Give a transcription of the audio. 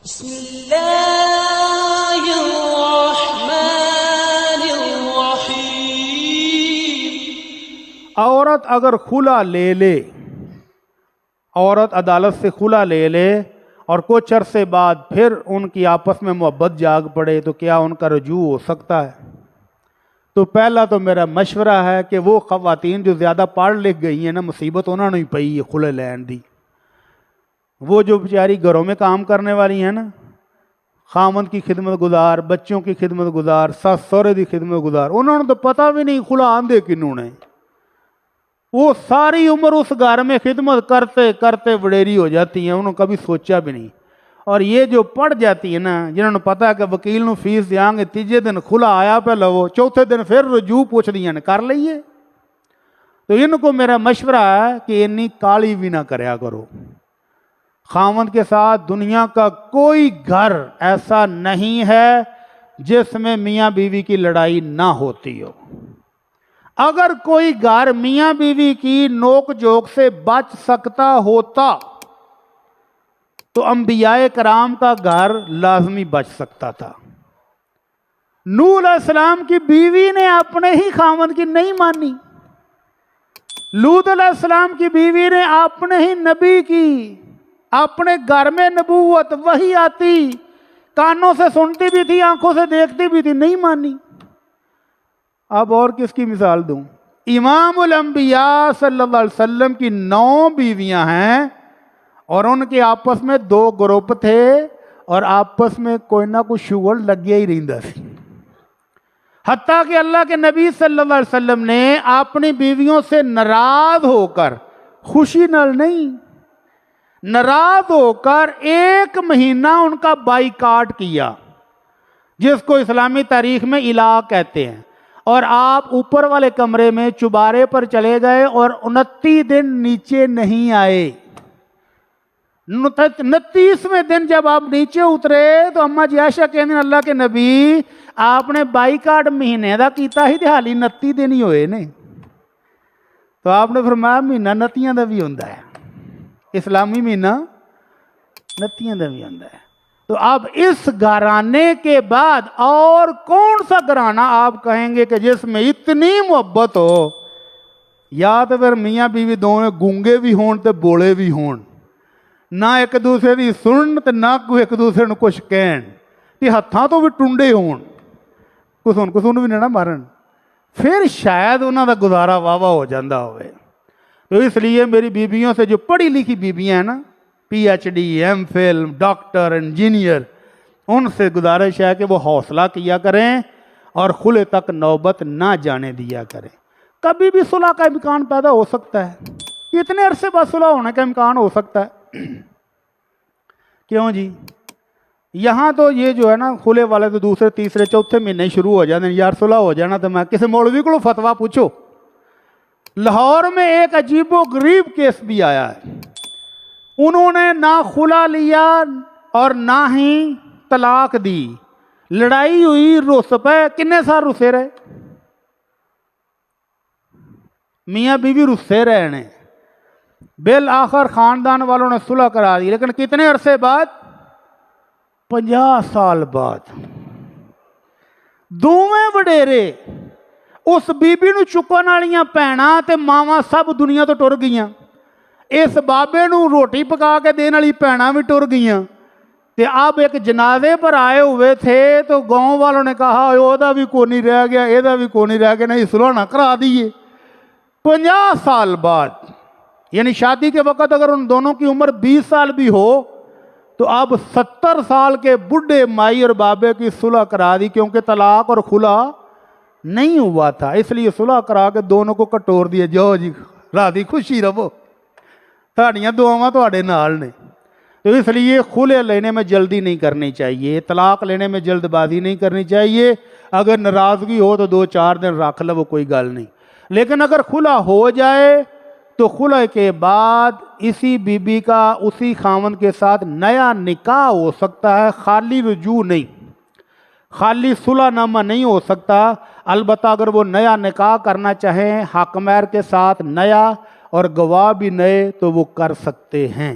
بسم اللہ الرحمن الرحیم۔ عورت اگر خلا لے لے، عورت عدالت سے خلا لے لے اور کچھ عرصے بعد پھر ان کی آپس میں محبت جاگ پڑے تو کیا ان کا رجوع ہو سکتا ہے؟ تو پہلا تو میرا مشورہ ہے کہ وہ خواتین جو زیادہ پڑھ لکھ گئی ہیں نا، مصیبت انہوں نے ہی پئی ہے خلع لین دی۔ وہ جو بیچاری گھروں میں کام کرنے والی ہیں نا، خامند کی خدمت گزار، بچوں کی خدمت گزار، ساس سہرے کی خدمت گزار، انہوں نے تو پتہ بھی نہیں خلا آندے کنوں نے۔ وہ ساری عمر اس گھر میں خدمت کرتے کرتے وڈیری ہو جاتی ہیں، انہوں نے کبھی سوچا بھی نہیں۔ اور یہ جو پڑھ جاتی ہے نا، جنہوں نے پتا کہ وکیل نو فیس دیاں گے، تیجے دن خلا آیا پہ لو، چوتھے دن پھر رجوع پوچھ دیاں نے، کر لئیے۔ تو ان کو میرا مشورہ ہے کہ انی کالی بھی نہ کریا کرو۔ خامند کے ساتھ دنیا کا کوئی گھر ایسا نہیں ہے جس میں میاں بیوی کی لڑائی نہ ہوتی ہو۔ اگر کوئی گھر میاں بیوی کی نوک جھوک سے بچ سکتا ہوتا تو انبیاء کرام کا گھر لازمی بچ سکتا تھا۔ نوح علیہ السلام کی بیوی نے اپنے ہی خامند کی نہیں مانی، لوط علیہ السلام کی بیوی نے اپنے ہی نبی کی، اپنے گھر میں نبوت وہی آتی، کانوں سے سنتی بھی تھی، آنکھوں سے دیکھتی بھی تھی، نہیں مانی۔ اب اور کس کی مثال دوں؟ امام الانبیاء صلی اللہ علیہ وسلم کی 9 بیویاں ہیں اور ان کے آپس میں 2 گروپ تھے اور آپس میں کوئی نہ کوئی شغل لگیا ہی رہندا سی۔ حتیٰ کہ اللہ کے نبی صلی اللہ علیہ وسلم نے اپنی بیویوں سے ناراض ہو کر، خوشی نال نہیں، ناراض ہو کر 1 مہینہ ان کا بائیکاٹ کیا، جس کو اسلامی تاریخ میں الہ کہتے ہیں۔ اور آپ اوپر والے کمرے میں چبارے پر چلے گئے اور 29 دن نیچے نہیں آئے۔ 29ویں دن جب آپ نیچے اترے تو اماں جی عائشہ کہنے اللہ کے نبی آپ نے بائیکاٹ مہینے دا کیتا ہی دہالی 29 دن ہی ہوئے نے۔ تو آپ نے فرمایا مہینہ 29 دا بھی ہوندا ہے، اسلامی مہینہ 29 دا بھی ہوندا ہے۔ تو اب اس گھرانے کے بعد اور کون سا گھرانہ آپ کہیں گے کہ جس میں اتنی محبت ہو؟ یا تو پھر میاں بیوی دونوں گونگے بھی ہون تے بولے بھی ہون، نہ ایک دوسرے دی سنن تے نہ کوئی ایک دوسرے نو کچھ کہن، تے ہتھاں تو بھی ٹنڈے ہون، کسون بھی نہ مارن، پھر شاید انہاں دا گزارا واہ ہو جاندہ ہوئے۔ تو اس لیے میری بیویوں سے جو پڑھی لکھی بیویاں ہیں نا، P H D, M Phil, doctor, engineer, ان سے گزارش ہے کہ وہ حوصلہ کیا کریں اور خلع تک نوبت نہ جانے دیا کریں۔ کبھی بھی صلح کا امکان پیدا ہو سکتا ہے، کتنے عرصے بعد صلح ہونے کا امکان ہو سکتا ہے؟ کیوں جی؟ یہاں تو یہ جو ہے نا خلع والے تو دوسرے تیسرے چوتھے مہینے شروع ہو جاتے ہیں، یار صلح ہو جانا تو میں کسی مولوی کو فتویٰ پوچھو۔ لاہور میں ایک عجیب و غریب کیس بھی آیا ہے، انہوں نے نہ خلا لیا اور نہ ہی طلاق دی، لڑائی ہوئی، رس پہ، کتنے سال رسے رہے؟ میاں بیوی رسے رہے نے، بالآخر خاندان والوں نے صلح کرا دی، لیکن کتنے عرصے بعد؟ 50 سال بعد۔ دوویں وڈیرے اس بی بی نو چکن والیاں بھیناں تے ماواں سب دنیا تو ٹر گئیاں، اس بابے نو روٹی پکا کے دین والی بھیناں بھی ٹر گئیاں، تے اب ایک جنازے پر آئے ہوئے تھے تو گاؤں والوں نے کہا او دا بھی کوئی نہیں رہ گیا، اے دا بھی کوئی نہیں رہ گیا، نہیں صلح نہ کرا دیے۔ 50 سال بعد، یعنی شادی کے وقت اگر ان دونوں کی عمر 20 سال بھی ہو تو اب 70 سال کے بڈھے مائی اور بابے کی صلح کرا دی، کیونکہ طلاق اور خلا نہیں ہوا تھا، اس لیے صلح کرا کے دونوں کو کٹور دیا، جاؤ جی راضی خوشی رہو، تہاڈیاں دعاواں تہاڈے نال نے۔ تو اس لیے خلع لینے میں جلدی نہیں کرنی چاہیے، طلاق لینے میں جلد بازی نہیں کرنی چاہیے۔ اگر ناراضگی ہو تو 2-4 دن رکھ لو، کوئی گل نہیں، لیکن اگر خلع ہو جائے تو خلع کے بعد اسی بی بی کا اسی خاوند کے ساتھ نیا نکاح ہو سکتا ہے، خالی رجوع نہیں، خالی صلح نامہ نہیں ہو سکتا۔ البتہ اگر وہ نیا نکاح کرنا چاہیں حق مہر کے ساتھ نیا اور گواہ بھی نئے تو وہ کر سکتے ہیں۔